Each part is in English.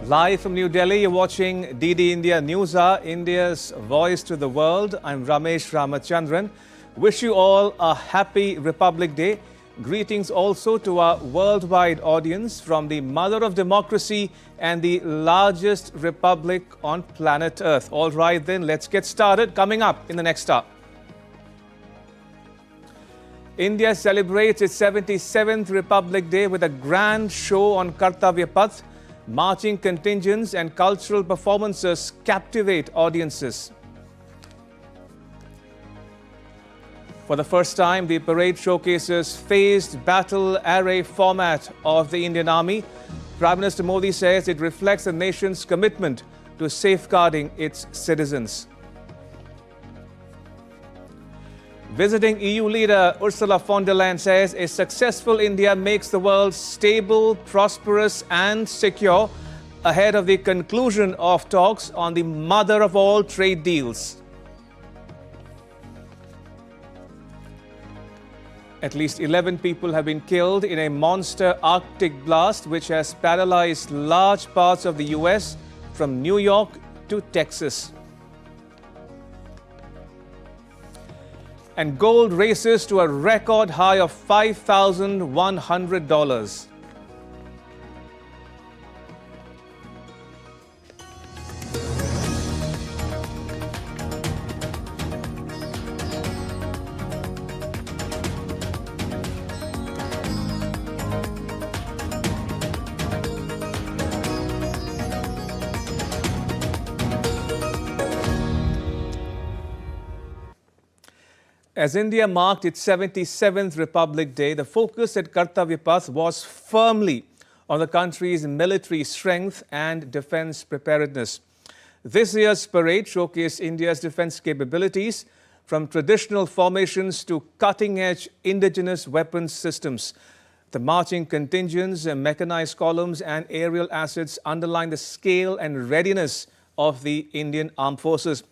Live from New Delhi, you're watching DD India News Hour, India's voice to the world. I'm Ramesh Ramachandran. Wish you all a happy Republic Day. Greetings also to our worldwide audience from the mother of democracy and the largest republic on planet Earth. All right then, let's get started. Coming up in the next hour. India celebrates its 77th Republic Day with a grand show on Kartavya Path. Marching contingents and cultural performances captivate audiences. For the first time, the parade showcases phased battle array format of the Indian Army. Prime Minister Modi says it reflects the nation's commitment to safeguarding its citizens. Visiting EU leader Ursula von der Leyen says a successful India makes the world stable, prosperous and secure ahead of the conclusion of talks on the mother of all trade deals. At least 11 people have been killed in a monster Arctic blast which has paralyzed large parts of the US from New York to Texas. And gold races to a record high of $5,100. As India marked its 77th Republic Day, the focus at Kartavya Path was firmly on the country's military strength and defense preparedness. This year's parade showcased India's defense capabilities, from traditional formations to cutting-edge indigenous weapons systems. The marching contingents, mechanized columns and aerial assets underline the scale and readiness of the Indian Armed Forces.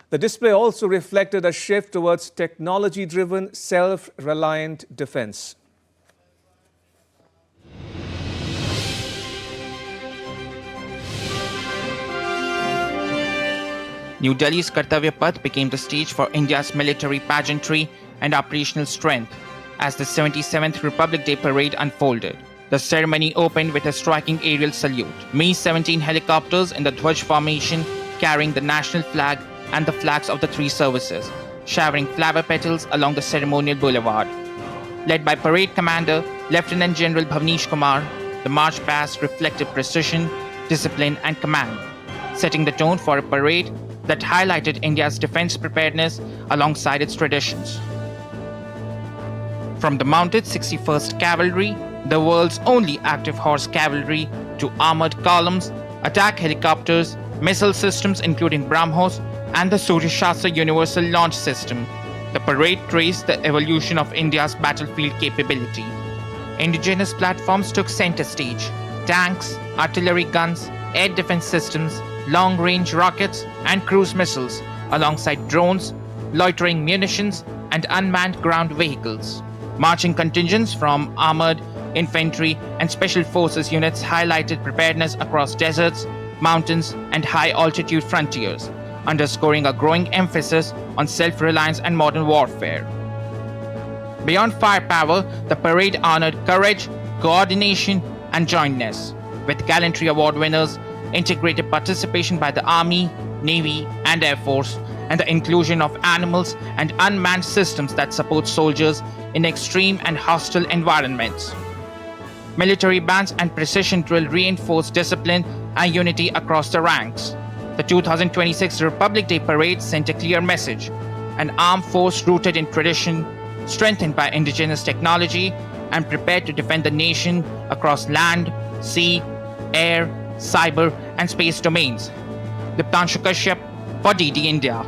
The display also reflected a shift towards technology-driven, self-reliant defense. New Delhi's Kartavya Path became the stage for India's military pageantry and operational strength as the 77th Republic Day parade unfolded. The ceremony opened with a striking aerial salute. Mi-17 helicopters in the Dhwaj formation carrying the national flag and the flags of the three services, showering flower petals along the ceremonial boulevard. Led by Parade Commander Lieutenant General Bhavnish Kumar, the march past reflected precision, discipline and command, setting the tone for a parade that highlighted India's defense preparedness alongside its traditions. From the mounted 61st Cavalry, the world's only active horse cavalry, to armored columns, attack helicopters, missile systems including BrahMos, and the Surya Shastra Universal Launch System, the parade traced the evolution of India's battlefield capability. Indigenous platforms took center stage. Tanks, artillery guns, air defense systems, long-range rockets, and cruise missiles, alongside drones, loitering munitions, and unmanned ground vehicles. Marching contingents from armored, infantry, and special forces units highlighted preparedness across deserts, mountains, and high-altitude frontiers, underscoring a growing emphasis on self-reliance and modern warfare. Beyond firepower, the parade honored courage, coordination, and jointness, with Gallantry Award winners, integrated participation by the Army, Navy, and Air Force, and the inclusion of animals and unmanned systems that support soldiers in extreme and hostile environments. Military bands and precision drill reinforced discipline and unity across the ranks. The 2026 Republic Day Parade sent a clear message: an armed force rooted in tradition, strengthened by indigenous technology, and prepared to defend the nation across land, sea, air, cyber, and space domains. Diptanshu Kashyap for DD India.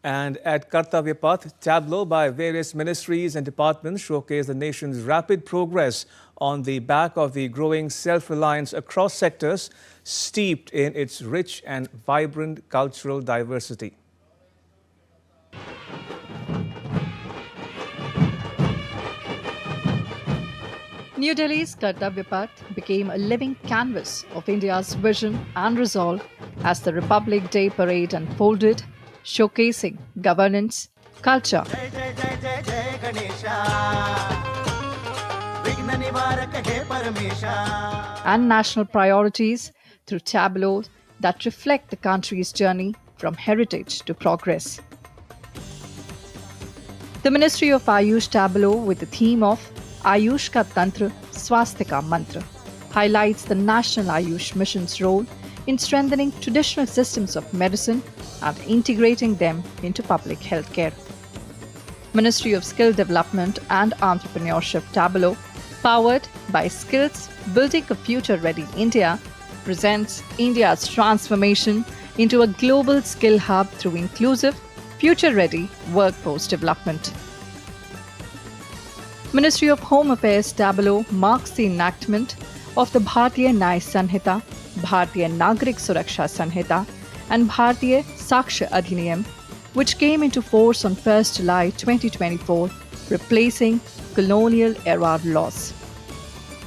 And at Kartavya Path, tableaux by various ministries and departments showcase the nation's rapid progress on the back of the growing self-reliance across sectors, steeped in its rich and vibrant cultural diversity. New Delhi's Kartavya Path became a living canvas of India's vision and resolve as the Republic Day parade unfolded, showcasing governance, culture, and national priorities through tableaux that reflect the country's journey from heritage to progress. The Ministry of Ayush tableau with the theme of Ayush Ka Tantra, Swasthya Ka Mantra highlights the National Ayush Mission's role in strengthening traditional systems of medicine and integrating them into public healthcare. Ministry of Skill Development and Entrepreneurship tableau, powered by Skills Building a Future-Ready India, presents India's transformation into a global skill hub through inclusive, future-ready workforce development. Ministry of Home Affairs tableau marks the enactment of the Bharatiya Nyaya Sanhita, Bharatiya Nagrik Suraksha Sanhita, and Bharatiya Sakshya Adhiniyam, which came into force on 1st July 2024, replacing colonial-era laws.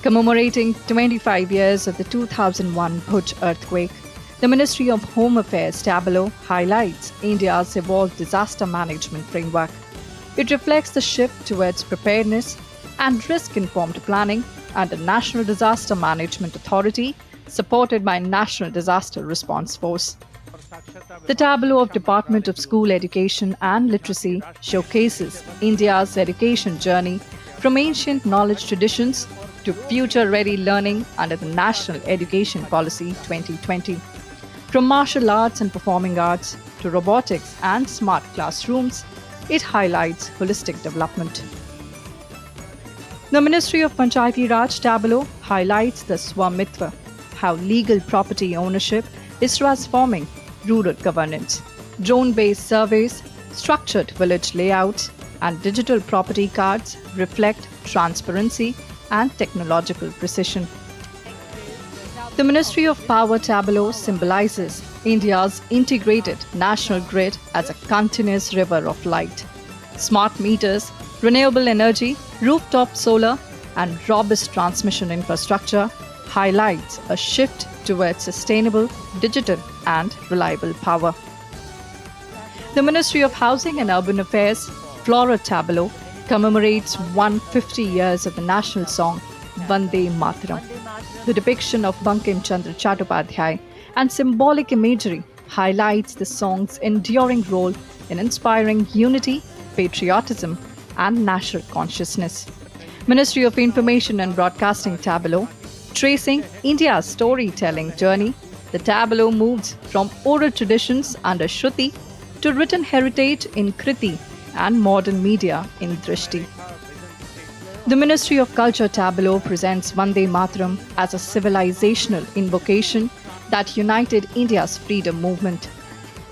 Commemorating 25 years of the 2001 Bhuj earthquake, the Ministry of Home Affairs tableau highlights India's evolved disaster management framework. It reflects the shift towards preparedness and risk-informed planning under National Disaster Management Authority, supported by National Disaster Response Force. The tableau of Department of School Education and Literacy showcases India's education journey from ancient knowledge traditions to future-ready learning under the National Education Policy 2020. From martial arts and performing arts to robotics and smart classrooms, it highlights holistic development. The Ministry of Panchayati Raj tableau highlights the Swamitva, how legal property ownership is transforming rural governance. Drone-based surveys, structured village layouts, and digital property cards reflect transparency and technological precision. The Ministry of Power tableau symbolizes India's integrated national grid as a continuous river of light. Smart meters, renewable energy, rooftop solar, and robust transmission infrastructure highlights a shift towards sustainable, digital, and reliable power. The Ministry of Housing and Urban Affairs Flora tableau commemorates 150 years of the national song Vande Mataram. The depiction of Bankim Chandra Chattopadhyay and symbolic imagery highlights the song's enduring role in inspiring unity, patriotism, and national consciousness. Ministry of Information and Broadcasting tableau, tracing India's storytelling journey, the tableau moves from oral traditions under Shruti to written heritage in Kriti and modern media in Drishti. The Ministry of Culture tableau presents Vande Mataram as a civilizational invocation that united India's freedom movement.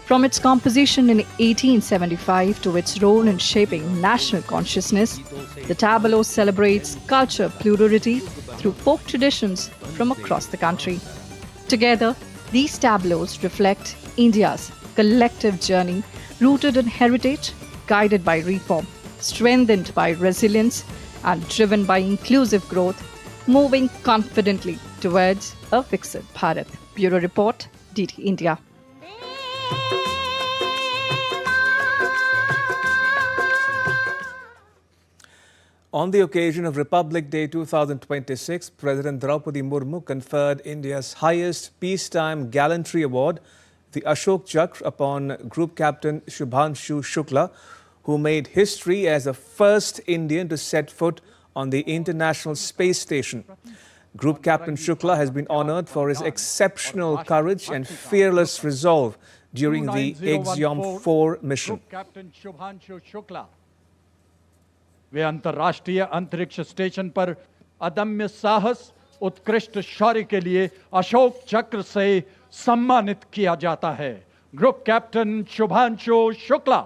From its composition in 1875 to its role in shaping national consciousness, the tableau celebrates culture plurality through folk traditions from across the country. Together, these tableaux reflect India's collective journey rooted in heritage, guided by reform, strengthened by resilience, and driven by inclusive growth, moving confidently towards a Viksit Bharat. Bureau Report, DT India. On the occasion of Republic Day 2026, President Draupadi Murmu conferred India's highest peacetime gallantry award, the Ashok Chakra, upon Group Captain Shubhanshu Shukla, who made history as the first Indian to set foot on the International Space Station. Group Captain Shukla has been honored for his exceptional courage and fearless resolve during the Axiom 4 mission. Group Captain Shubhanshu Shukla, वे अंतर्राष्ट्रीय अंतरिक्ष station पर अदम्य साहस, उत्कृष्ट शौर्य के लिए अशोक चक्र से सम्मानित किया जाता है. Group captain Shubhanshu Shukla.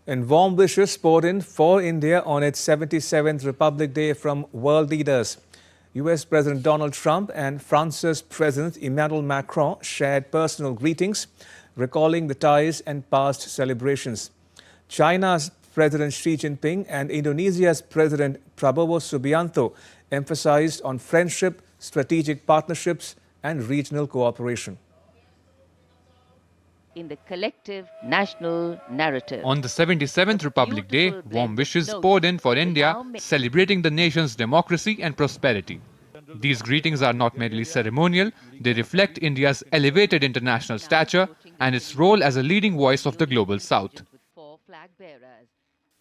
And warm wishes poured in for India on its 77th Republic Day from world leaders. US President Donald Trump and France's President Emmanuel Macron shared personal greetings, recalling the ties and past celebrations. China's President Xi Jinping and Indonesia's President Prabowo Subianto emphasized on friendship, strategic partnerships and regional cooperation. In the collective national narrative. On the 77th Republic Day, warm wishes poured in for India, celebrating the nation's democracy and prosperity. These greetings are not merely ceremonial, they reflect India's elevated international stature and its role as a leading voice of the global South.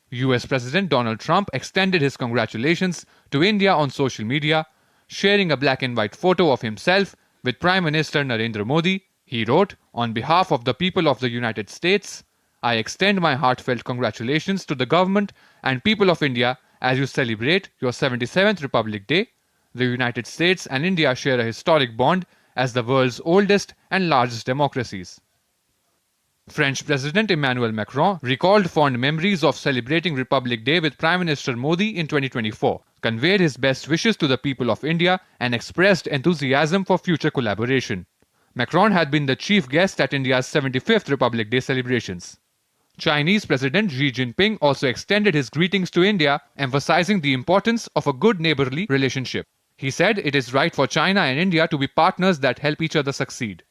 US President Donald Trump extended his congratulations to India on social media, sharing a black and white photo of himself with Prime Minister Narendra Modi. He wrote, "On behalf of the people of the United States, I extend my heartfelt congratulations to the government and people of India as you celebrate your 77th Republic Day. The United States and India share a historic bond as the world's oldest and largest democracies." French President Emmanuel Macron recalled fond memories of celebrating Republic Day with Prime Minister Modi in 2024, conveyed his best wishes to the people of India and expressed enthusiasm for future collaboration. Macron had been the chief guest at India's 75th Republic Day celebrations. Chinese President Xi Jinping also extended his greetings to India, emphasizing the importance of a good neighborly relationship. He said it is right for China and India to be partners that help each other succeed.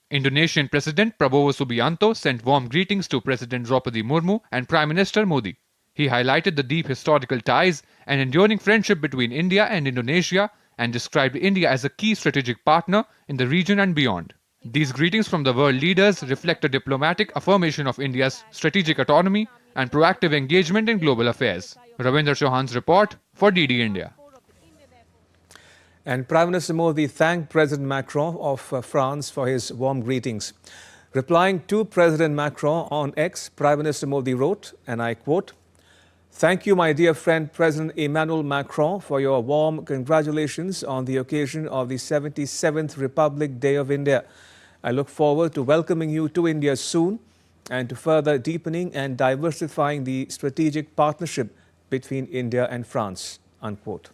Indonesian President Prabowo Subianto sent warm greetings to President Draupadi Murmu and Prime Minister Modi. He highlighted the deep historical ties and enduring friendship between India and Indonesia and described India as a key strategic partner in the region and beyond. These greetings from the world leaders reflect a diplomatic affirmation of India's strategic autonomy and proactive engagement in global affairs. Ravinder Chauhan's report for DD India. And Prime Minister Modi thanked President Macron of France for his warm greetings. Replying to President Macron on X, Prime Minister Modi wrote, and I quote, "Thank you, my dear friend President Emmanuel Macron, for your warm congratulations on the occasion of the 77th Republic Day of India. I look forward to welcoming you to India soon and to further deepening and diversifying the strategic partnership between India and France." Unquote.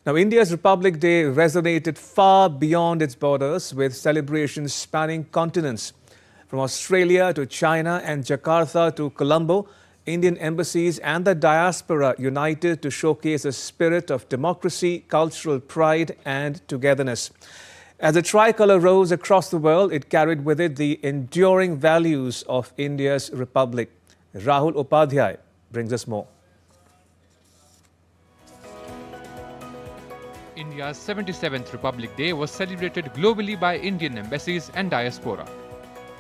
Now, India's Republic Day resonated far beyond its borders, with celebrations spanning continents. From Australia to China and Jakarta to Colombo, Indian embassies and the diaspora united to showcase a spirit of democracy, cultural pride and togetherness. As the tricolour rose across the world, it carried with it the enduring values of India's republic. Rahul Upadhyay brings us more. India's 77th Republic Day was celebrated globally by Indian embassies and diaspora.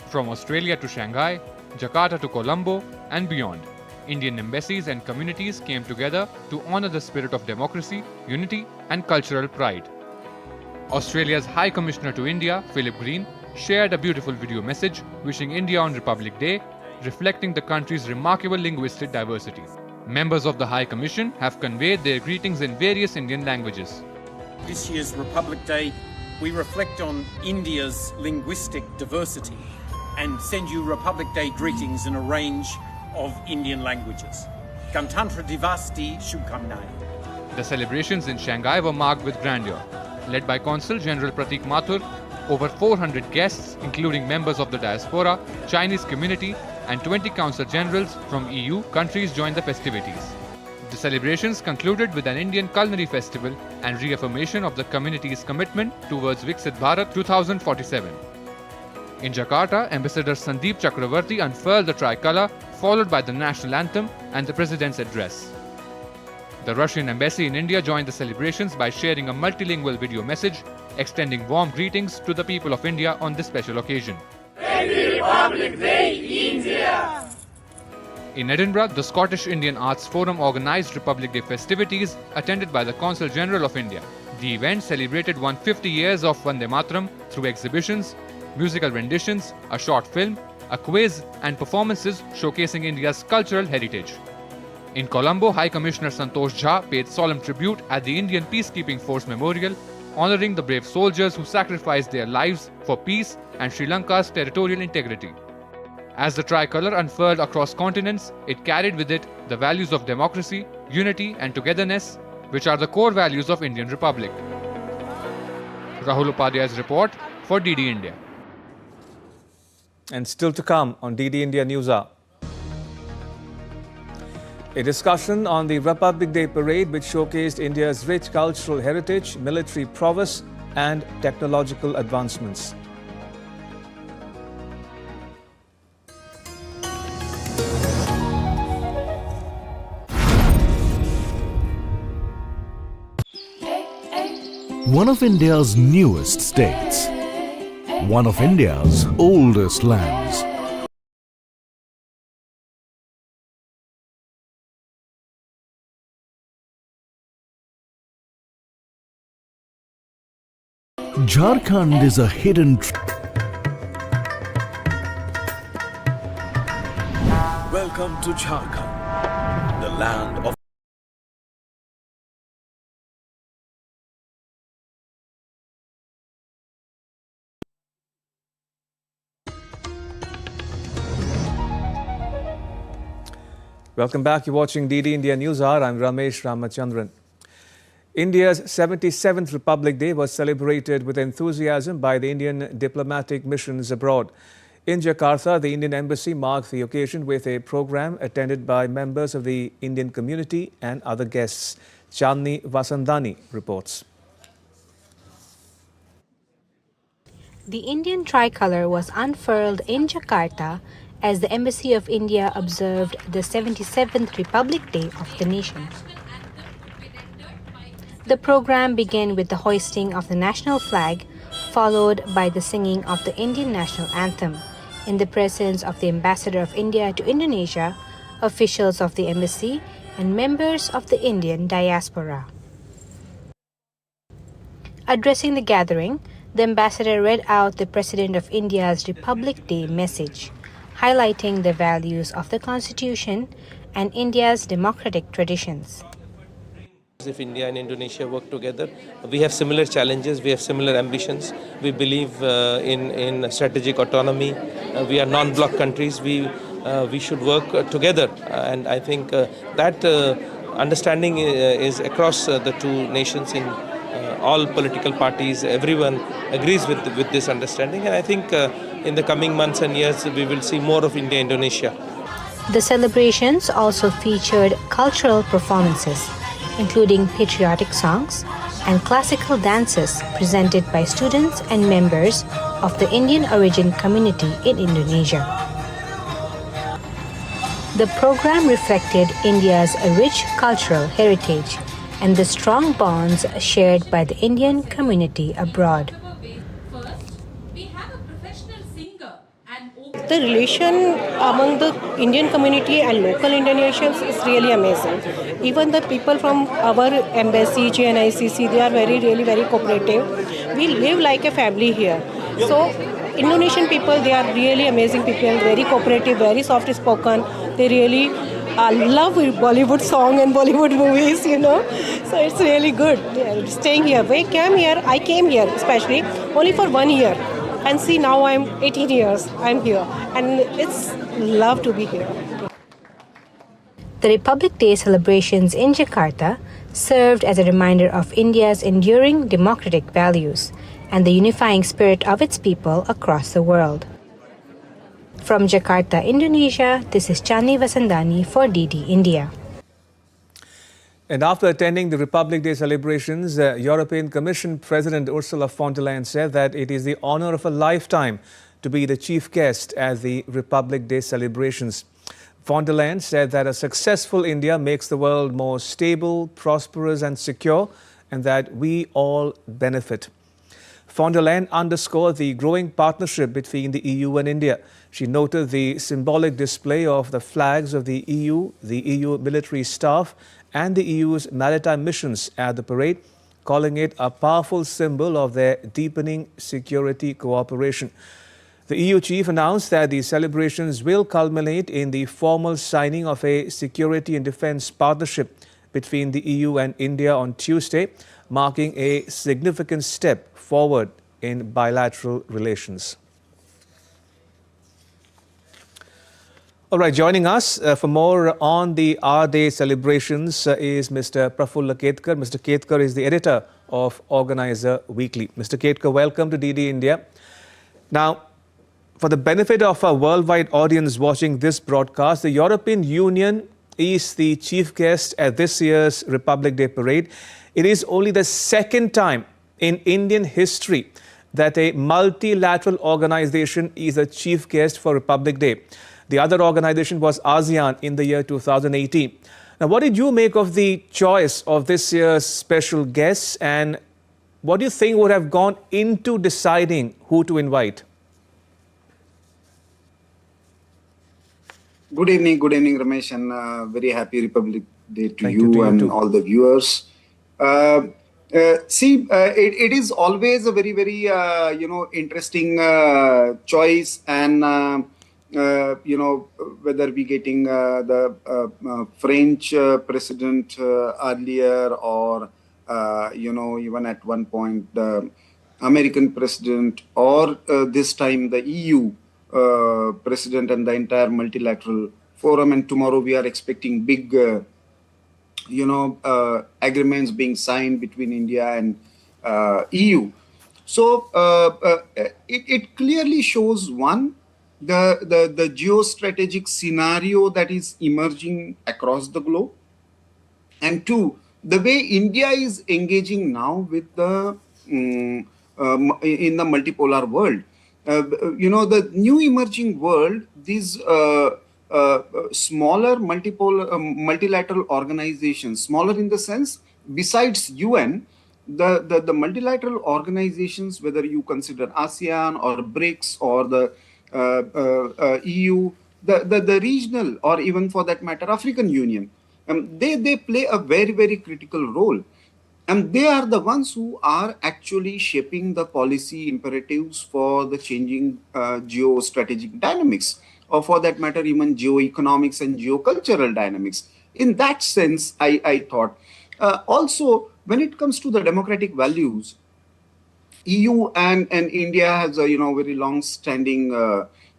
From Australia to Shanghai, Jakarta to Colombo and beyond, Indian embassies and communities came together to honour the spirit of democracy, unity and cultural pride. Australia's High Commissioner to India, Philip Green, shared a beautiful video message wishing India on Republic Day, reflecting the country's remarkable linguistic diversity. Members of the High Commission have conveyed their greetings in various Indian languages. This year's Republic Day, we reflect on India's linguistic diversity and send you Republic Day greetings in a range of Indian languages. Gantantra Divasti Shubhamnayan. The celebrations in Shanghai were marked with grandeur. Led by Consul General Pratik Mathur, over 400 guests, including members of the diaspora, Chinese community, and 20 consul generals from EU countries joined the festivities. The celebrations concluded with an Indian culinary festival and reaffirmation of the community's commitment towards Viksit Bharat 2047. In Jakarta, Ambassador Sandeep Chakravarti unfurled the tricolour, followed by the national anthem and the President's address. The Russian embassy in India joined the celebrations by sharing a multilingual video message, extending warm greetings to the people of India on this special occasion. Happy Republic Day, India! In Edinburgh, the Scottish Indian Arts Forum organised Republic Day festivities attended by the Consul General of India. The event celebrated 150 years of Vande Mataram through exhibitions, musical renditions, a short film, a quiz and performances showcasing India's cultural heritage. In Colombo, High Commissioner Santosh Jha paid solemn tribute at the Indian Peacekeeping Force Memorial, honouring the brave soldiers who sacrificed their lives for peace and Sri Lanka's territorial integrity. As the tricolour unfurled across continents, it carried with it the values of democracy, unity and togetherness, which are the core values of Indian Republic. Rahul Upadhyay's report for DD India. And still to come on DD India News Hour. A discussion on the Republic Day parade which showcased India's rich cultural heritage, military prowess and technological advancements. One of India's newest states. One of India's oldest lands. Jharkhand is a hidden Welcome to Jharkhand, the land of Welcome back. You're watching DD India News Hour. I'm Ramesh Ramachandran. India's 77th Republic Day was celebrated with enthusiasm by the Indian diplomatic missions abroad. In Jakarta, the Indian Embassy marked the occasion with a program attended by members of the Indian community and other guests. Chandni Vasandani reports. The Indian tricolour was unfurled in Jakarta as the Embassy of India observed the 77th Republic Day of the nation. The program began with the hoisting of the national flag, followed by the singing of the Indian national anthem, in the presence of the Ambassador of India to Indonesia, officials of the embassy, and members of the Indian diaspora. Addressing the gathering, the ambassador read out the President of India's Republic Day message, highlighting the values of the Constitution and India's democratic traditions. If India and Indonesia work together, we have similar challenges, we have similar ambitions. We believe in strategic autonomy. We are non-bloc countries. We should work together, and I think that understanding is across the two nations. In all political parties, everyone agrees with this understanding, and I think in the coming months and years we will see more of India-Indonesia. The celebrations also featured cultural performances, including patriotic songs and classical dances presented by students and members of the Indian origin community in Indonesia. The program reflected India's rich cultural heritage and the strong bonds shared by the Indian community abroad. The relation among the Indian community and local Indonesians is really amazing. Even the people from our embassy, GNICC, they are really very cooperative. We live like a family here. So Indonesian people, they are really amazing people, very cooperative, very soft spoken. They really love Bollywood song and Bollywood movies, you know. So it's really good staying here. I came here especially only for 1 year. And see, now I'm 18 years, I'm here. And it's love to be here. The Republic Day celebrations in Jakarta served as a reminder of India's enduring democratic values and the unifying spirit of its people across the world. From Jakarta, Indonesia, this is Chandni Vasandani for DD India. And after attending the Republic Day celebrations, European Commission President Ursula von der Leyen said that it is the honor of a lifetime to be the chief guest at the Republic Day celebrations. Von der Leyen said that a successful India makes the world more stable, prosperous and secure, and that we all benefit. Von der Leyen underscored the growing partnership between the EU and India. She noted the symbolic display of the flags of the EU military staff, and the EU's maritime missions at the parade, calling it a powerful symbol of their deepening security cooperation. The EU chief announced that the celebrations will culminate in the formal signing of a security and defense partnership between the EU and India on Tuesday, marking a significant step forward in bilateral relations. All right, joining us for more on the R-Day celebrations is Mr. Prafulla Ketkar. Mr. Ketkar is the editor of Organizer Weekly. Mr. Ketkar, welcome to DD India. Now, for the benefit of our worldwide audience watching this broadcast, the European Union is the chief guest at this year's Republic Day parade. It is only the second time in Indian history that a multilateral organization is a chief guest for Republic Day. The other organization was ASEAN in the year 2018. Now, what did you make of the choice of this year's special guests, and what do you think would have gone into deciding who to invite? Good evening, Ramesh, and very happy Republic Day to you and all the viewers. It is always a very, very, interesting choice, and whether we getting the French president earlier, or even at one point the American president, or this time the EU president and the entire multilateral forum. And tomorrow we are expecting big, agreements being signed between India and EU. So it clearly shows, one, the geostrategic scenario that is emerging across the globe, and two, the way India is engaging now with the in the multipolar world. The new emerging world, these smaller multilateral organizations, smaller in the sense, besides UN, the multilateral organizations, whether you consider ASEAN or BRICS or the EU, the regional, or even for that matter African Union, they play a very, very critical role, and they are the ones who are actually shaping the policy imperatives for the changing geostrategic dynamics, or for that matter even geoeconomics and geocultural dynamics. In that sense, I thought also when it comes to the democratic values, EU and India has a very long-standing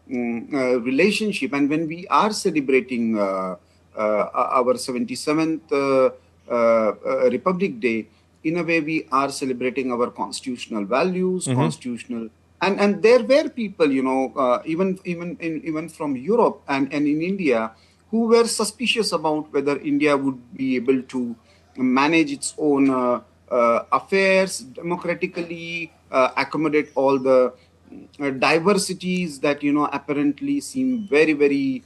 relationship, and when we are celebrating our 77th Republic Day, in a way we are celebrating our constitutional values, constitutional, and there were people, even from Europe and in India, who were suspicious about whether India would be able to manage its own affairs democratically, accommodate all the diversities that apparently seem very, very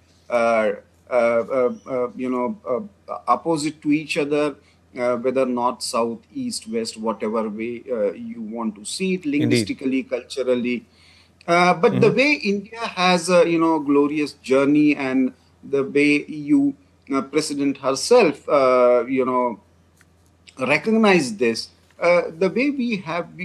opposite to each other, whether north, south, east, west, whatever way you want to see it, linguistically, culturally. But the way India has a glorious journey, and the way EU President herself recognized this, the way we have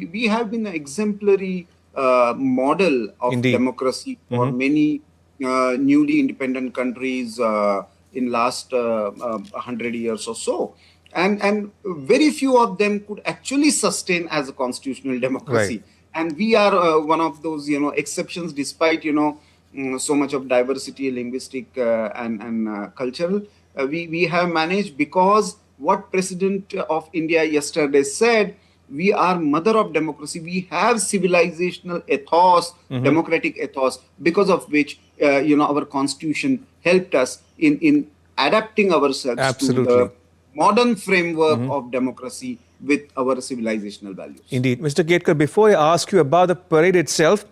been an exemplary model of democracy for many newly independent countries in last 100 years or so, and very few of them could actually sustain as a constitutional democracy. Right. And we are one of those exceptions, despite so much of diversity, linguistic and cultural. We have managed, because what President of India yesterday said, we are mother of democracy. We have civilizational ethos, democratic ethos, because of which our constitution helped us in adapting ourselves to the modern framework of democracy with our civilizational values. Indeed. Mr. Ketkar, before I ask you about the parade itself,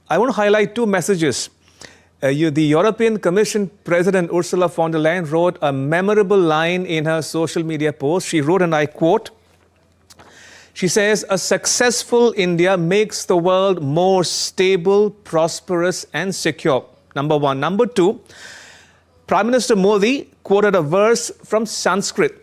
I want to highlight two messages. The European Commission President Ursula von der Leyen wrote a memorable line in her social media post. She wrote, and I quote, she says, "A successful India makes the world more stable, prosperous and secure." Number one. Number two, Prime Minister Modi quoted a verse from Sanskrit.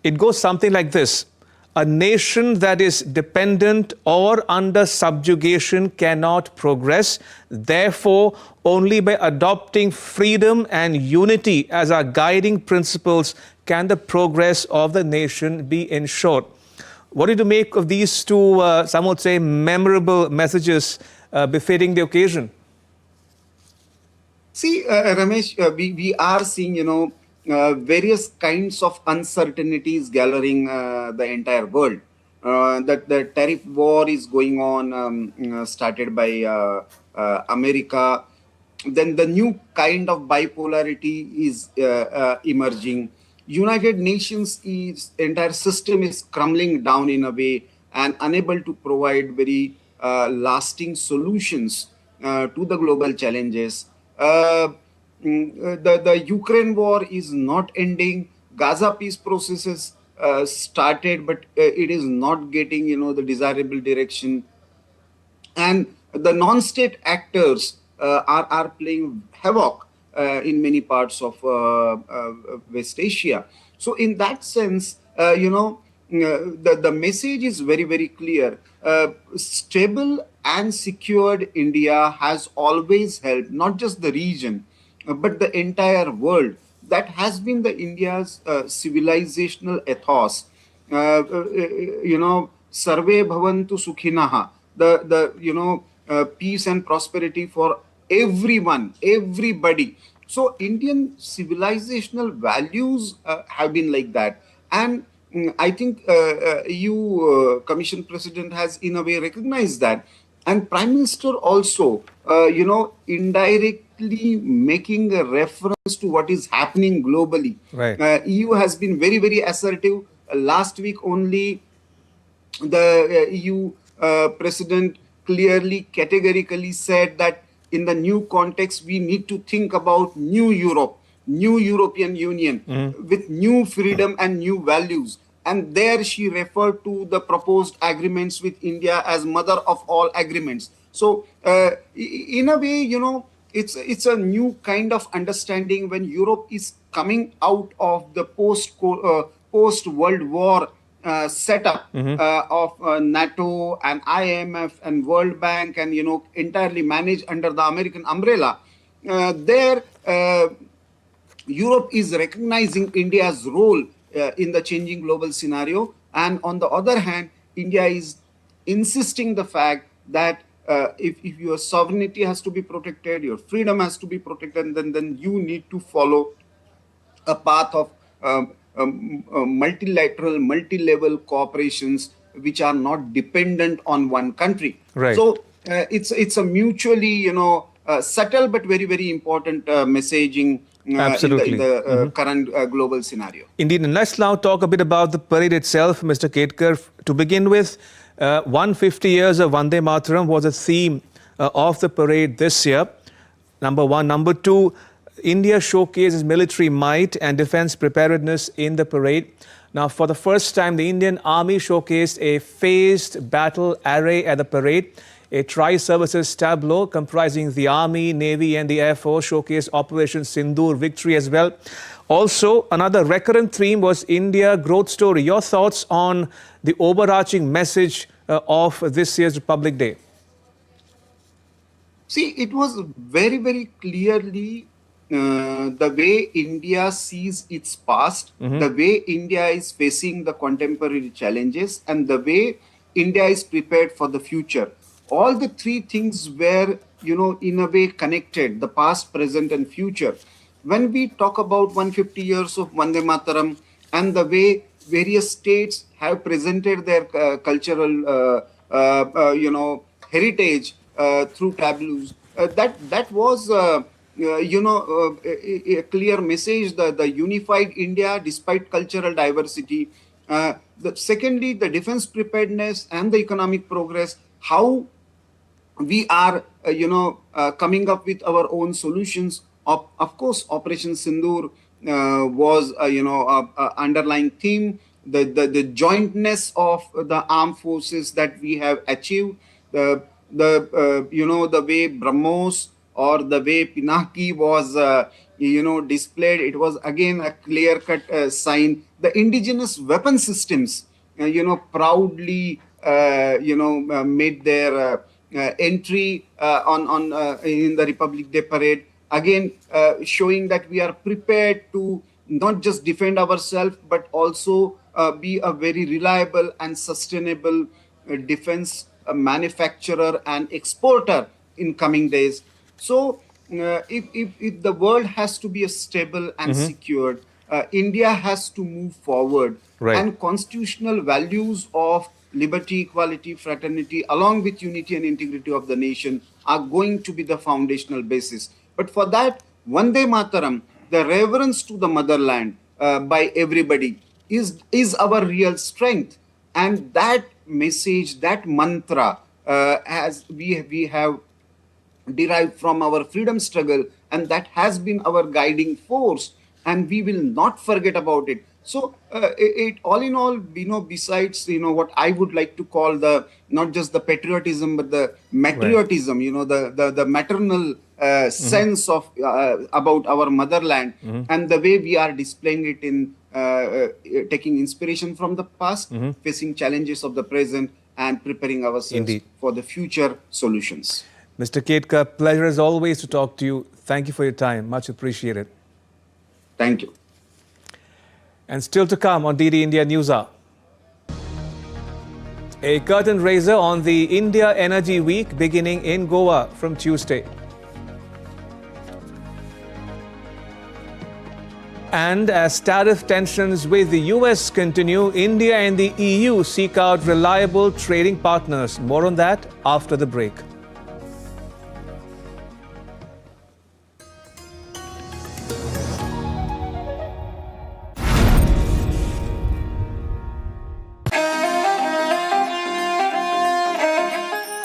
It goes something like this: "A nation that is dependent or under subjugation cannot progress. Therefore, only by adopting freedom and unity as our guiding principles can the progress of the nation be ensured." What did you make of these two, some would say, memorable messages befitting the occasion? See, Ramesh, we are seeing, various kinds of uncertainties gathering the entire world. That the tariff war is going on, started by America. Then the new kind of bipolarity is emerging. United Nations entire system is crumbling down in a way and unable to provide very lasting solutions to the global challenges. The Ukraine war is not ending. Gaza peace processes started, but it is not getting, the desirable direction. And the non-state actors are playing havoc in many parts of West Asia. So in that sense, the message is very, very clear. Stable and secured India has always helped not just the region, but the entire world. That has been the India's civilizational ethos. Sarve bhavantu sukhinaha. Peace and prosperity for everyone, everybody. So Indian civilizational values have been like that. And I think EU Commission President has in a way recognized that. And Prime Minister also, indirectly making a reference to what is happening globally. Right. EU has been very, very assertive. Last week only, the EU President clearly, categorically said that in the new context, we need to think about new Europe, new European Union with new freedom and new values. And there she referred to the proposed agreements with India as mother of all agreements. So in a way, it's a new kind of understanding when Europe is coming out of the post-World War setup of NATO and IMF and World Bank and, entirely managed under the American umbrella. Europe is recognizing India's role in the changing global scenario. And on the other hand, India is insisting the fact that if your sovereignty has to be protected, your freedom has to be protected, then you need to follow a path of multilateral, multi-level cooperations which are not dependent on one country. Right. So it's a mutually, subtle but very, very important messaging Absolutely. in the current global scenario. Indeed. And let's now talk a bit about the parade itself, Mr. Ketkar. To begin with, 150 years of Vande Mataram was a theme of the parade this year. Number one. Number two, India showcases military might and defense preparedness in the parade. Now, for the first time, the Indian Army showcased a phased battle array at the parade. A tri-services tableau comprising the Army, Navy and the Air Force showcased Operation Sindoor victory as well. Also, another recurrent theme was India growth story. Your thoughts on the overarching message of this year's Republic Day? See, it was very, very clearly the way India sees its past, the way India is facing the contemporary challenges, and the way India is prepared for the future. All the three things were, in a way connected, the past, present, and future. When we talk about 150 years of Vande Mataram and the way various states have presented their cultural, heritage through tableaux, that was, a clear message, the unified India despite cultural diversity. Secondly, the defense preparedness and the economic progress, how we are, coming up with our own solutions. Of course, Operation Sindoor was, underlying theme. The jointness of the armed forces that we have achieved, the way BrahMos or the way Pinaki was, displayed. It was again a clear-cut sign. The indigenous weapon systems, proudly, made their entry in the Republic Day parade, again showing that we are prepared to not just defend ourselves but also be a very reliable and sustainable defense manufacturer and exporter in coming days. So if the world has to be a stable and secured, India has to move forward, and constitutional values of liberty, equality, fraternity, along with unity and integrity of the nation are going to be the foundational basis. But for that, Vande Mataram, the reverence to the motherland by everybody is our real strength. And that message, that mantra, as we have derived from our freedom struggle, and that has been our guiding force, and we will not forget about it. So it all in all, besides what I would like to call the not just the patriotism but the matriotism, the maternal sense of about our motherland, and the way we are displaying it in taking inspiration from the past, facing challenges of the present, and preparing ourselves for the future solutions. Mr. Ketkar, pleasure as always to talk to you. Thank you for your time. Much appreciated. Thank you. And still to come on DD India News Hour. A curtain raiser on the India Energy Week beginning in Goa from Tuesday. And as tariff tensions with the US continue, India and the EU seek out reliable trading partners. More on that after the break.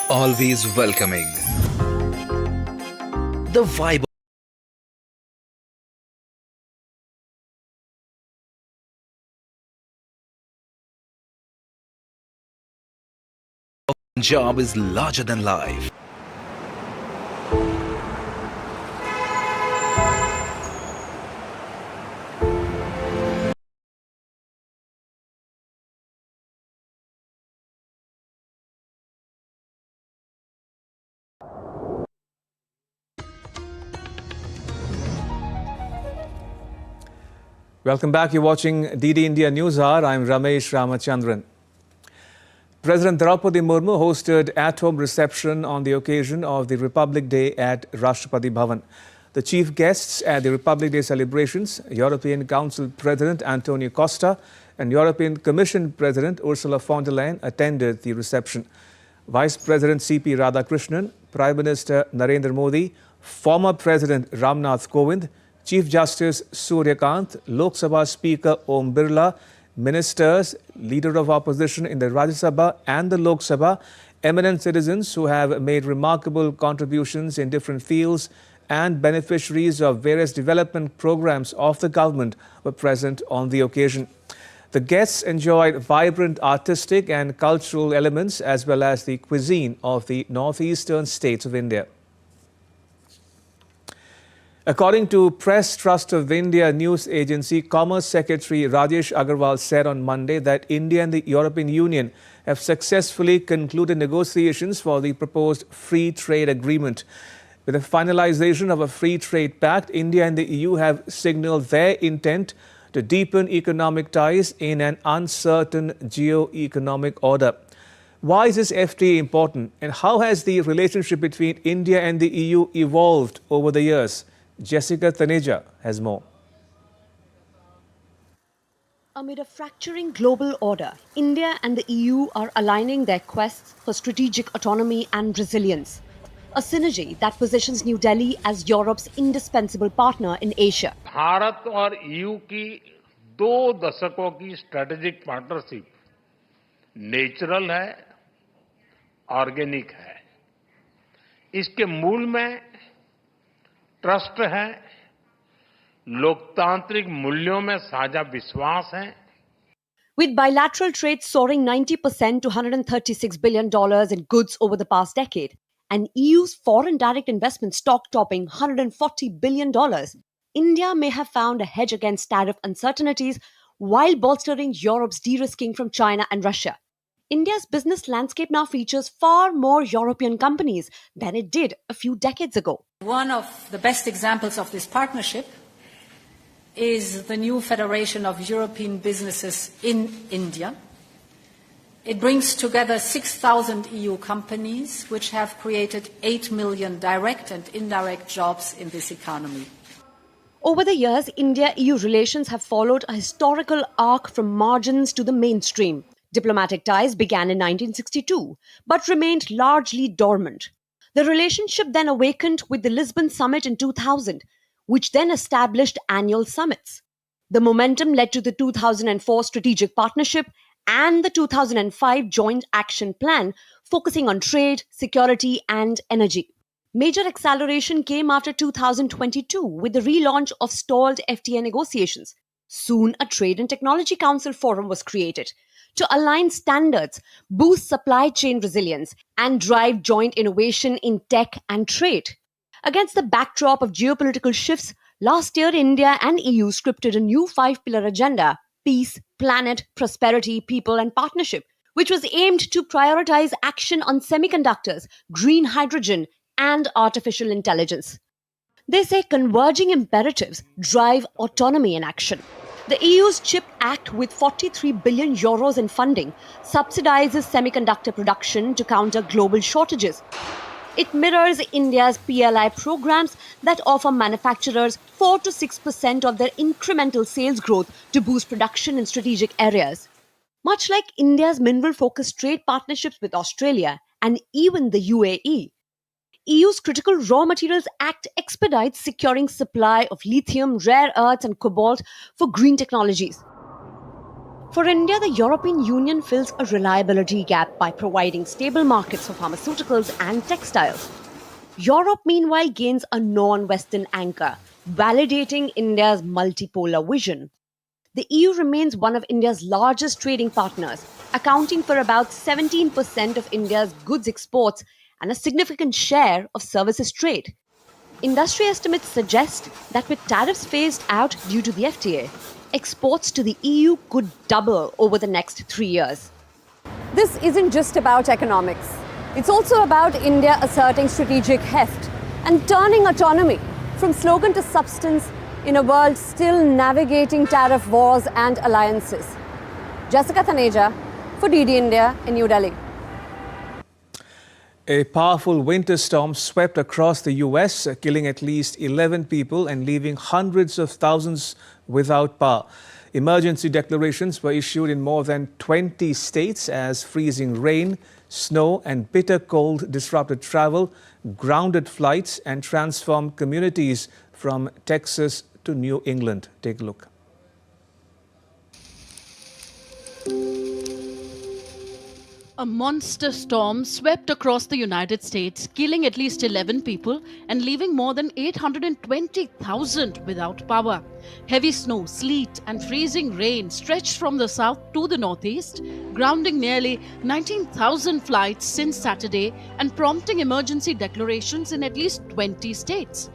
Always welcoming. The vibe of Punjab is larger than life. Welcome back. You're watching DD India News Hour. I'm Ramesh Ramachandran. President Draupadi Murmu hosted at-home reception on the occasion of the Republic Day at Rashtrapati Bhavan. The chief guests at the Republic Day celebrations, European Council President Antonio Costa and European Commission President Ursula von der Leyen attended the reception. Vice President C.P. Radhakrishnan, Prime Minister Narendra Modi, former President Ramnath Kovind, Chief Justice Surya Kant, Lok Sabha Speaker Om Birla, ministers, leader of opposition in the Rajya Sabha and the Lok Sabha, eminent citizens who have made remarkable contributions in different fields, and beneficiaries of various development programs of the government were present on the occasion. The guests enjoyed vibrant artistic and cultural elements as well as the cuisine of the northeastern states of India. According to Press Trust of India news agency, Commerce Secretary Rajesh Agarwal said on Monday that India and the European Union have successfully concluded negotiations for the proposed free trade agreement. With the finalization of a free trade pact, India and the EU have signaled their intent to deepen economic ties in an uncertain geo-economic order. Why is this FTA important, and how has the relationship between India and the EU evolved over the years? Jessica Taneja has more. Amid a fracturing global order, India and the EU are aligning their quests for strategic autonomy and resilience, a synergy that positions New Delhi as Europe's indispensable partner in Asia. Bharat और EU की 2 दशकों की strategic partnership natural है, organic है। इसके मूल में trust है, लोकतांत्रिक मूल्यों में साझा विश्वास है। With bilateral trade soaring 90% to $136 billion in goods over the past decade, and EU's foreign direct investment stock topping $140 billion, India may have found a hedge against tariff uncertainties while bolstering Europe's de-risking from China and Russia. India's business landscape now features far more European companies than it did a few decades ago. One of the best examples of this partnership is the new Federation of European Businesses in India, It brings together 6,000 EU companies, which have created 8 million direct and indirect jobs in this economy. Over the years, India-EU relations have followed a historical arc from margins to the mainstream. Diplomatic ties began in 1962, but remained largely dormant. The relationship then awakened with the Lisbon Summit in 2000, which then established annual summits. The momentum led to the 2004 Strategic Partnership and the 2005 Joint Action Plan, focusing on trade, security, and energy. Major acceleration came after 2022 with the relaunch of stalled FTA negotiations. Soon, a Trade and Technology Council forum was created to align standards, boost supply chain resilience, and drive joint innovation in tech and trade. Against the backdrop of geopolitical shifts, last year India and EU scripted a new 5-pillar agenda: peace, planet, prosperity, people, and partnership, which was aimed to prioritize action on semiconductors, green hydrogen, and artificial intelligence. They say converging imperatives drive autonomy in action. The EU's CHIP Act, with 43 billion euros in funding, subsidizes semiconductor production to counter global shortages. It mirrors India's PLI programs that offer manufacturers 4 to 6% of their incremental sales growth to boost production in strategic areas. Much like India's mineral-focused trade partnerships with Australia and even the UAE, EU's Critical Raw Materials Act expedites securing supply of lithium, rare earths, and cobalt for green technologies. For India, the European Union fills a reliability gap by providing stable markets for pharmaceuticals and textiles. Europe, meanwhile, gains a non-Western anchor, validating India's multipolar vision. The EU remains one of India's largest trading partners, accounting for about 17% of India's goods exports and a significant share of services trade. Industry estimates suggest that with tariffs phased out due to the FTA, exports to the EU could double over the next 3 years. This isn't just about economics. It's also about India asserting strategic heft and turning autonomy from slogan to substance in a world still navigating tariff wars and alliances. Jessica Thaneja for DD India in New Delhi. A powerful winter storm swept across the US, killing at least 11 people and leaving hundreds of thousands without power. Emergency declarations were issued in more than 20 states as freezing rain, snow and bitter cold disrupted travel, grounded flights and transformed communities from Texas to New England. Take a look. A monster storm swept across the United States, killing at least 11 people and leaving more than 820,000 without power. Heavy snow, sleet and freezing rain stretched from the south to the northeast, grounding nearly 19,000 flights since Saturday and prompting emergency declarations in at least 20 states.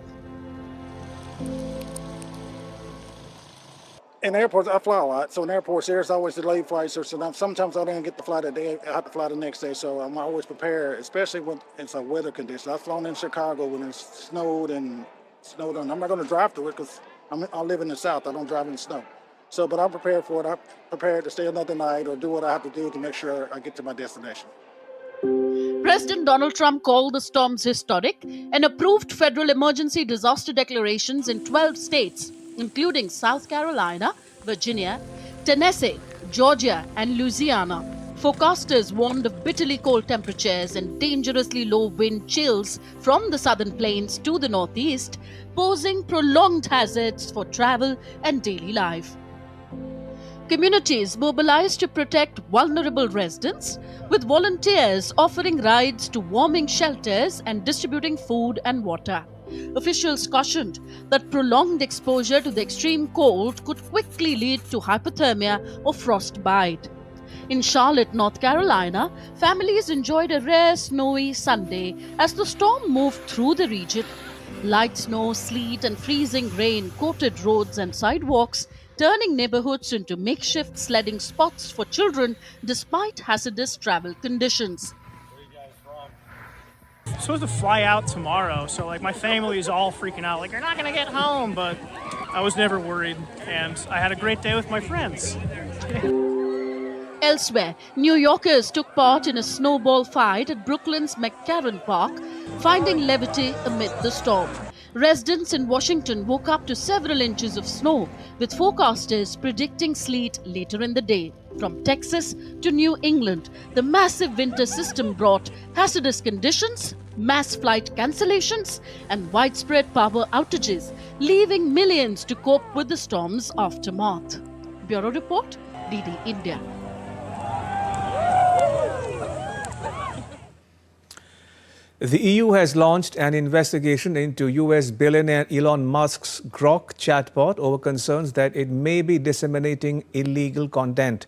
In airports, I fly a lot, so in airports, there's always delayed flights, or sometimes I don't get the flight that day, I have to fly the next day, so I'm always prepared, especially when it's a weather condition. I've flown in Chicago when it's snowed on. I'm not going to drive through it because I live in the South. I don't drive in the snow. So, but I'm prepared for it. I'm prepared to stay another night or do what I have to do to make sure I get to my destination. President Donald Trump called the storms historic and approved federal emergency disaster declarations in 12 states, including South Carolina, Virginia, Tennessee, Georgia, and Louisiana. Forecasters warned of bitterly cold temperatures and dangerously low wind chills from the southern plains to the northeast, posing prolonged hazards for travel and daily life. Communities mobilized to protect vulnerable residents, with volunteers offering rides to warming shelters and distributing food and water. Officials cautioned that prolonged exposure to the extreme cold could quickly lead to hypothermia or frostbite. In Charlotte, North Carolina, families enjoyed a rare snowy Sunday as the storm moved through the region. Light snow, sleet, and freezing rain coated roads and sidewalks, turning neighborhoods into makeshift sledding spots for children despite hazardous travel conditions. I'm supposed to fly out tomorrow, so my family is all freaking out, you're not gonna get home, but I was never worried, and I had a great day with my friends. Elsewhere, New Yorkers took part in a snowball fight at Brooklyn's McCarran Park, finding levity amid the storm. Residents in Washington woke up to several inches of snow, with forecasters predicting sleet later in the day. From Texas to New England, the massive winter system brought hazardous conditions, mass flight cancellations, and widespread power outages, leaving millions to cope with the storm's aftermath. Bureau Report, DD India. The EU has launched an investigation into US billionaire Elon Musk's Grok chatbot over concerns that it may be disseminating illegal content.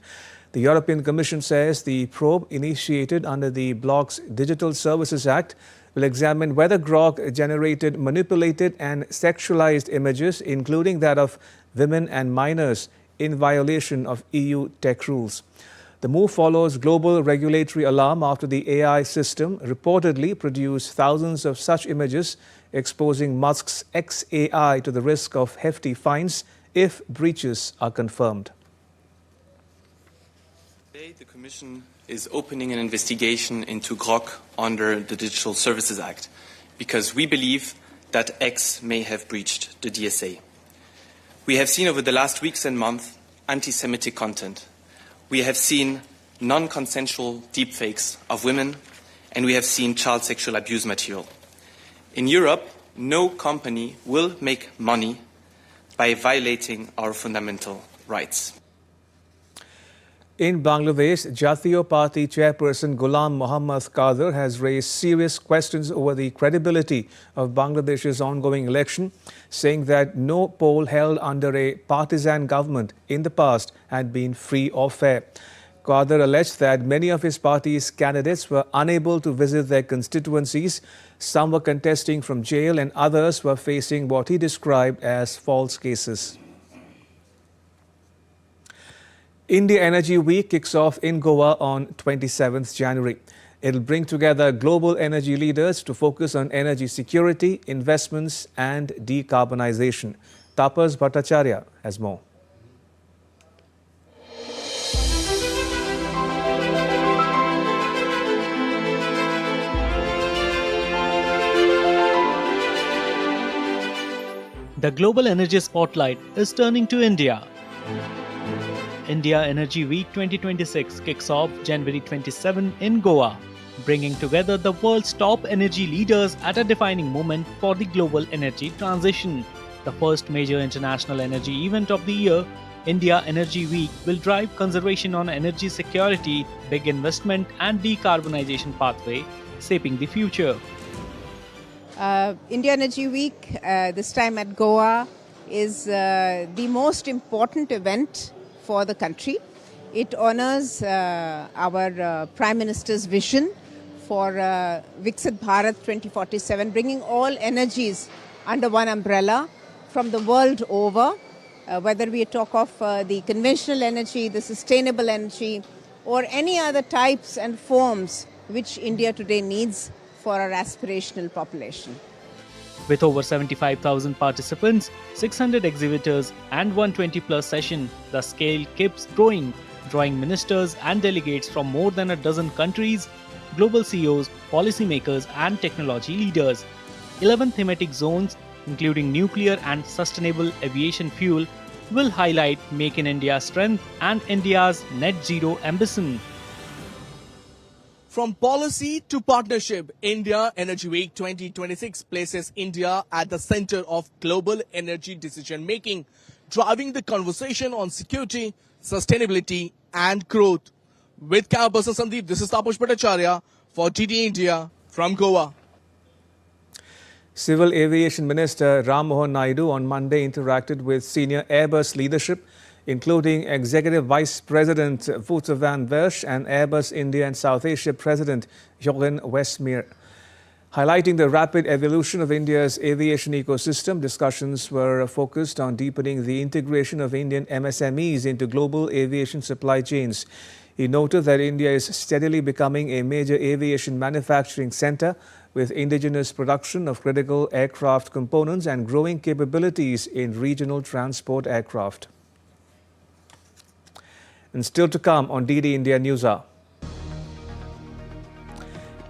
The European Commission says the probe, initiated under the bloc's Digital Services Act, will examine whether Grok generated manipulated and sexualized images, including that of women and minors, in violation of EU tech rules. The move follows global regulatory alarm after the AI system reportedly produced thousands of such images, exposing Musk's XAI to the risk of hefty fines if breaches are confirmed. Today, the Commission is opening an investigation into Grok under the Digital Services Act because we believe that X may have breached the DSA. We have seen over the last weeks and months anti-Semitic content. We have seen non-consensual deepfakes of women, and we have seen child sexual abuse material. In Europe, no company will make money by violating our fundamental rights. In Bangladesh, Jatiyo Party chairperson Ghulam Mohammad Qadir has raised serious questions over the credibility of Bangladesh's ongoing election, saying that no poll held under a partisan government in the past had been free or fair. Qadir alleged that many of his party's candidates were unable to visit their constituencies. Some were contesting from jail and others were facing what he described as false cases. India Energy Week kicks off in Goa on 27th January. It'll bring together global energy leaders to focus on energy security, investments and decarbonization. Tapas Bhattacharya has more. The global energy spotlight is turning to India. India Energy Week 2026 kicks off January 27 in Goa, bringing together the world's top energy leaders at a defining moment for the global energy transition. The first major international energy event of the year, India Energy Week will drive conservation on energy security, big investment and decarbonization pathway, shaping the future. India Energy Week, this time at Goa, is the most important event for the country. It honors our Prime Minister's vision for Viksit Bharat 2047, bringing all energies under one umbrella from the world over, whether we talk of the conventional energy, the sustainable energy, or any other types and forms which India today needs for our aspirational population. With over 75,000 participants, 600 exhibitors and 120 plus sessions, the scale keeps growing, drawing ministers and delegates from more than a dozen countries, global CEOs, policymakers and technology leaders. 11 thematic zones, including nuclear and sustainable aviation fuel, will highlight Make in India's strength and India's net zero ambition. From policy to partnership, India Energy Week 2026 places India at the center of global energy decision-making, driving the conversation on security, sustainability and growth. With camera person Sandeep, this is Tapas Bhattacharya for DD India from Goa. Civil Aviation Minister Ram Mohan Naidu on Monday interacted with senior Airbus leadership, including Executive Vice President Wouter van Wersch and Airbus India and South Asia President Jochen Westmeer. Highlighting the rapid evolution of India's aviation ecosystem, discussions were focused on deepening the integration of Indian MSMEs into global aviation supply chains. He noted that India is steadily becoming a major aviation manufacturing center with indigenous production of critical aircraft components and growing capabilities in regional transport aircraft. And still to come on DD India News Hour.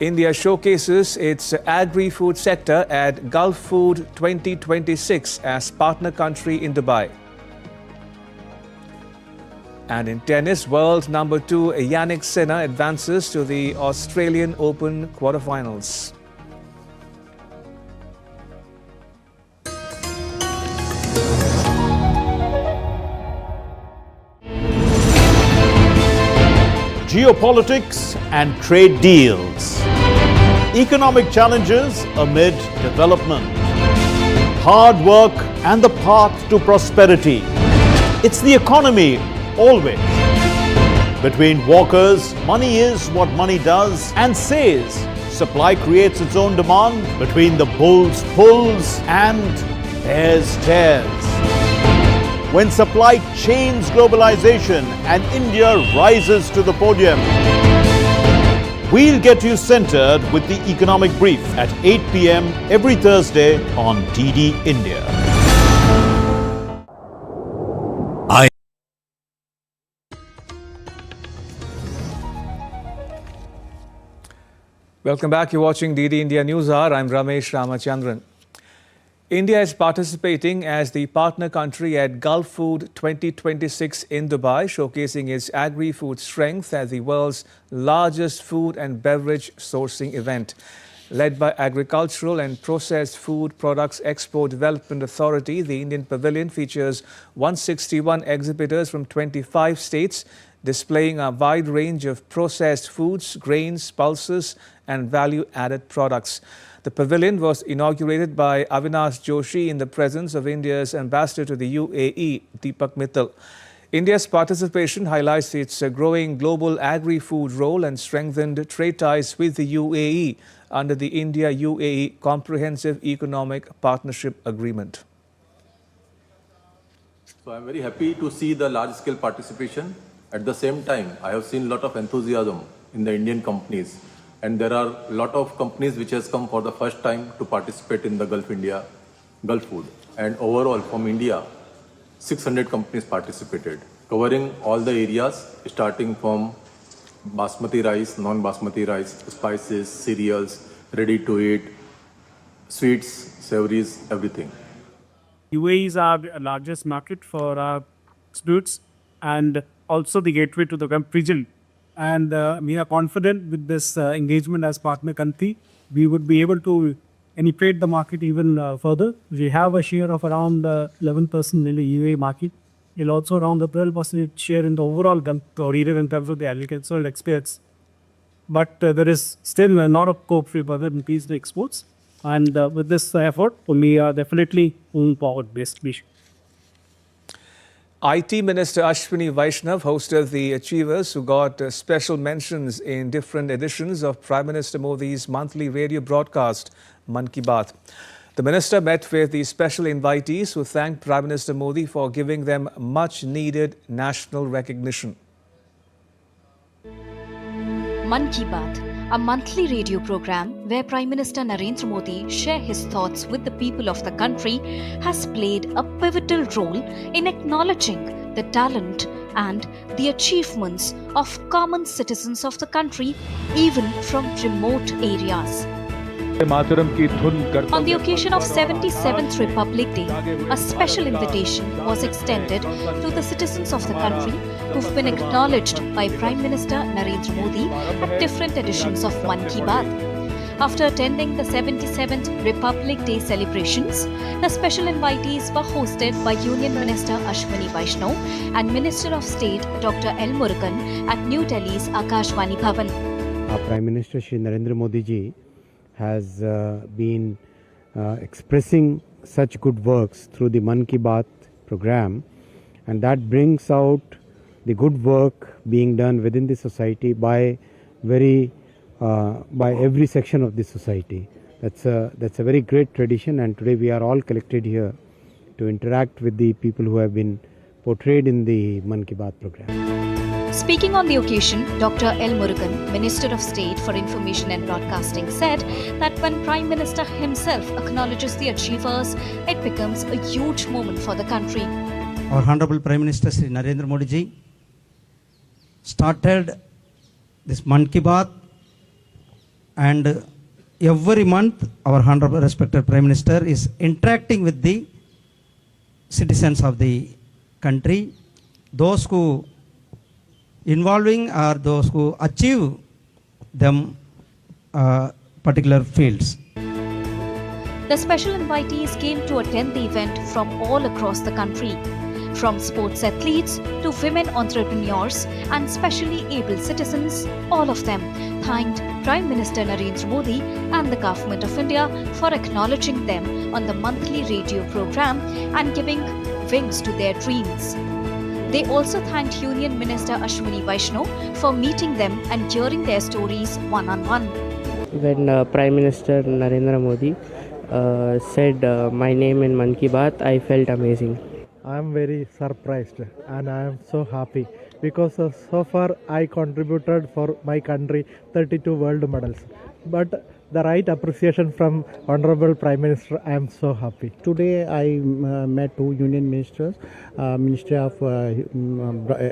India showcases its agri-food sector at Gulfood 2026 as partner country in Dubai. And in tennis, world number 2 Yannick Sinner advances to the Australian Open quarterfinals. Geopolitics and trade deals. Economic challenges amid development. Hard work and the path to prosperity. It's the economy always. Between walkers, money is what money does and says. Supply creates its own demand. Between the bulls pulls and bears tears. When supply chains globalization and India rises to the podium. We'll get you centered with the economic brief at 8 p.m. every Thursday on DD India. Welcome back. You're watching DD India News Hour. I'm Ramesh Ramachandran. India is participating as the partner country at Gulfood 2026 in Dubai, showcasing its agri-food strength as the world's largest food and beverage sourcing event. Led by Agricultural and Processed Food Products Export Development Authority, the Indian pavilion features 161 exhibitors from 25 states, displaying a wide range of processed foods, grains, pulses, and value-added products. The pavilion was inaugurated by Avinash Joshi in the presence of India's ambassador to the UAE, Deepak Mittal. India's participation highlights its growing global agri-food role and strengthened trade ties with the UAE under the India-UAE Comprehensive Economic Partnership Agreement. So I'm very happy to see the large-scale participation. At the same time, I have seen a lot of enthusiasm in the Indian companies. And there are a lot of companies which has come for the first time to participate in the Gulfood. And overall, from India, 600 companies participated, covering all the areas, starting from basmati rice, non-basmati rice, spices, cereals, ready-to-eat, sweets, savories, everything. UAE is our largest market for our goods and also the gateway to the Gulf region. And we are confident with this engagement as partner country, we would be able to penetrate the market even further. We have a share of around 11% in the UAE market. We'll also around the 12% share in the overall Gulf region in terms of the agricultural exports. But there is still a lot of scope for further increase the exports. And with this effort, we are definitely moving forward basically. IT Minister Ashwini Vaishnav hosted the achievers who got special mentions in different editions of Prime Minister Modi's monthly radio broadcast, Mann Ki Baat. The minister met with the special invitees who thanked Prime Minister Modi for giving them much needed national recognition. Mann Ki Baat, a monthly radio program where Prime Minister Narendra Modi shares his thoughts with the people of the country, has played a pivotal role in acknowledging the talent and the achievements of common citizens of the country, even from remote areas. On the occasion of 77th Republic Day, a special invitation was extended to the citizens of the country who've been acknowledged by Prime Minister Narendra Modi at different editions of Mann Ki Baat. After attending the 77th Republic Day celebrations, the special invitees were hosted by Union Minister Ashwini Vaishnav and Minister of State Dr. L. Murugan at New Delhi's Akashvani Bhavan. Our Prime Minister Shri Narendra Modi ji has been expressing such good works through the Mann Ki Baat program, and that brings out the good work being done within the society by every section of the society. That's a very great tradition, and today we are all collected here to interact with the people who have been portrayed in the Mann Ki Baat program. Speaking on the occasion, Dr. L. Murugan, Minister of State for Information and Broadcasting, said that when Prime Minister himself acknowledges the achievers, it becomes a huge moment for the country. Our Honorable Prime Minister Shri Narendra Modi ji started this Mann Ki Baat, and every month our honorable respected Prime Minister is interacting with the citizens of the country, those who involving or those who achieve them particular fields. The special invitees came to attend the event from all across the country, from sports athletes to women entrepreneurs and specially able citizens. All of them thanked Prime Minister Narendra Modi and the Government of India for acknowledging them on the monthly radio program and giving wings to their dreams. They also thanked Union Minister Ashwini Vaishnaw for meeting them and hearing their stories one-on-one. When Prime Minister Narendra Modi said my name in Mann Ki Baat, I felt amazing. I am very surprised and I am so happy because so far I contributed for my country 32 world medals. But the right appreciation from Honorable Prime Minister, I am so happy. Today I met two union ministers, Ministry of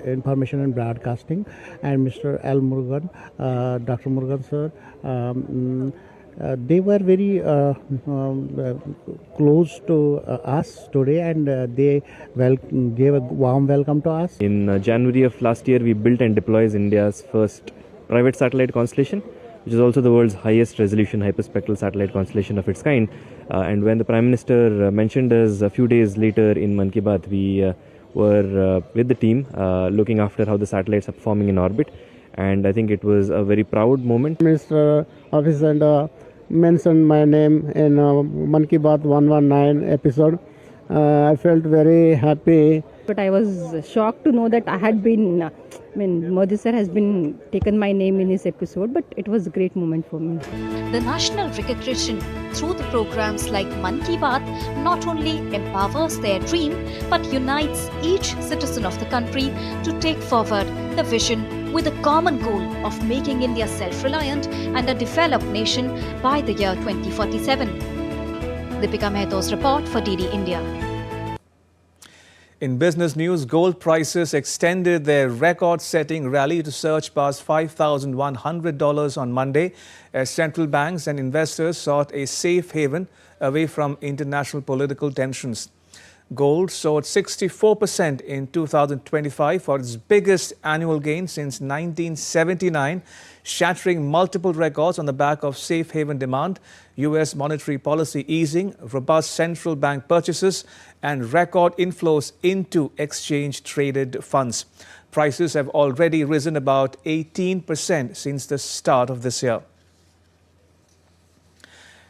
Information and Broadcasting and Mr. L. Murugan, Dr. Murugan sir. They were very close to us today and they gave a warm welcome to us. In January of last year, we built and deployed India's first private satellite constellation, which is also the world's highest resolution hyperspectral satellite constellation of its kind. And when the Prime Minister mentioned us a few days later in Mann Ki Baat, we were with the team looking after how the satellites are performing in orbit. And I think it was a very proud moment. Minister Office and mentioned my name in Mann Ki Baat 119 episode. I felt very happy. But I was shocked to know that I had been, Modi sir has been taken my name in his episode, but it was a great moment for me. The national recognition through the programs like Mann Ki Baat not only empowers their dream, but unites each citizen of the country to take forward the vision with a common goal of making India self-reliant and a developed nation by the year 2047. Deepika Mehto's report for DD India. In business news, gold prices extended their record-setting rally to surge past $5,100 on Monday as central banks and investors sought a safe haven away from international political tensions. Gold soared 64% in 2025 for its biggest annual gain since 1979, shattering multiple records on the back of safe haven demand, U.S. monetary policy easing, robust central bank purchases, and record inflows into exchange-traded funds. Prices have already risen about 18% since the start of this year.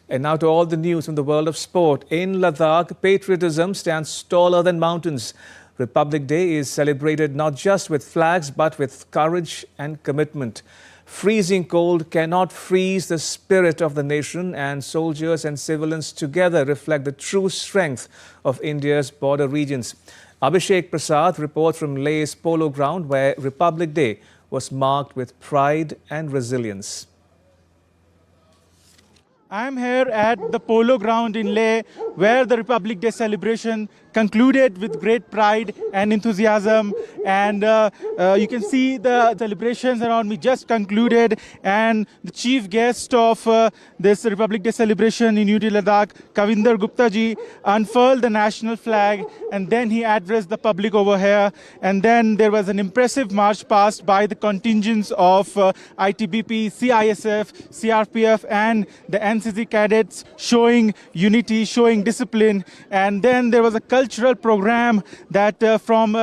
And now to all the news from the world of sport. In Ladakh, patriotism stands taller than mountains. Republic Day is celebrated not just with flags but with courage and commitment. Freezing cold cannot freeze the spirit of the nation, and soldiers and civilians together reflect the true strength of India's border regions. Abhishek Prasad reports from Leh's Polo Ground, where Republic Day was marked with pride and resilience. I am here at the Polo Ground in Leh, where the Republic Day celebration concluded with great pride and enthusiasm. And you can see the celebrations around me just concluded. And the chief guest of this Republic Day celebration in UT Ladakh, Kavinder Gupta ji, unfurled the national flag. And then he addressed the public over here. And then there was an impressive march past by the contingents of ITBP, CISF, CRPF, and the NCC cadets, showing unity, showing discipline. And then there was a cultural program that from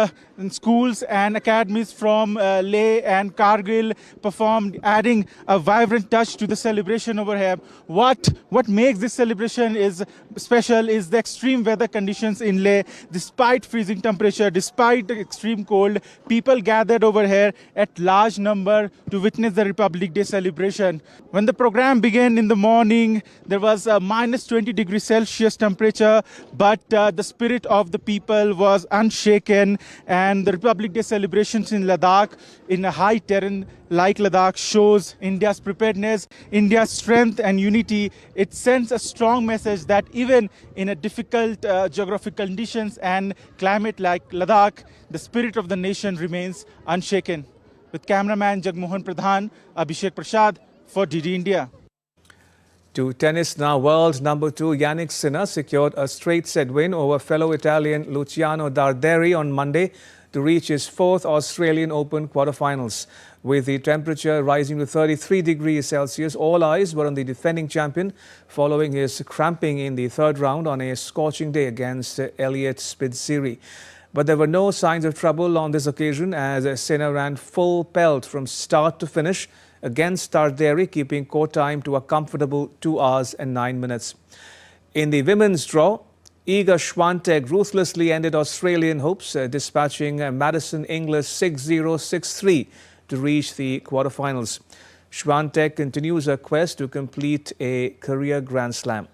schools and academies from Leh and Kargil performed, adding a vibrant touch to the celebration over here. What makes this celebration is special is the extreme weather conditions in Leh. Despite freezing temperature, despite the extreme cold, people gathered over here at large number to witness the Republic Day celebration. When the program began in the morning, there was a minus 20 degrees Celsius temperature, but the spirit of the people was unshaken. And the Republic Day celebrations in Ladakh, in a high terrain like Ladakh, shows India's preparedness, India's strength and unity. It sends a strong message that even in a difficult geographical conditions and climate like Ladakh, the spirit of the nation remains unshaken. With cameraman Jagmohan Pradhan, Abhishek Prasad for DD India. To tennis now, world number 2 Yannick Sinner secured a straight set win over fellow Italian Luciano Darderi on Monday to reach his 4th Australian Open quarterfinals. With the temperature rising to 33 degrees Celsius, all eyes were on the defending champion following his cramping in the 3rd round on a scorching day against Elliot Spizzirri. But there were no signs of trouble on this occasion as Sinner ran full pelt from start to finish against Darderi, keeping court time to a comfortable 2 hours and 9 minutes. In the women's draw, Iga Swiatek ruthlessly ended Australian hopes, dispatching Madison Inglis 6-0, 6-3 to reach the quarterfinals. Swiatek continues her quest to complete a career Grand Slam.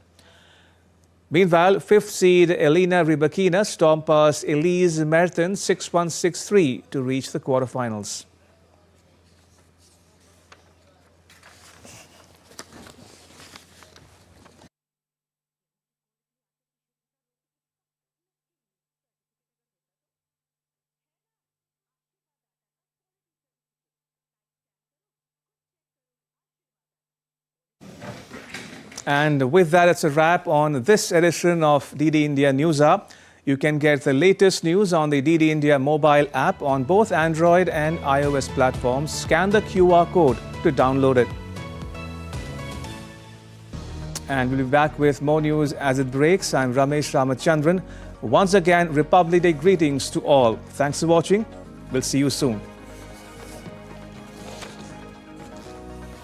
Meanwhile, 5th seed Elina Rybakina stormed past Elise Mertens 6-1, 6-3 to reach the quarterfinals. And with that, it's a wrap on this edition of DD India News Hour. You can get the latest news on the DD India mobile app on both Android and iOS platforms. Scan the QR code to download it. And we'll be back with more news as it breaks. I'm Ramesh Ramachandran. Once again, Republic Day greetings to all. Thanks for watching. We'll see you soon.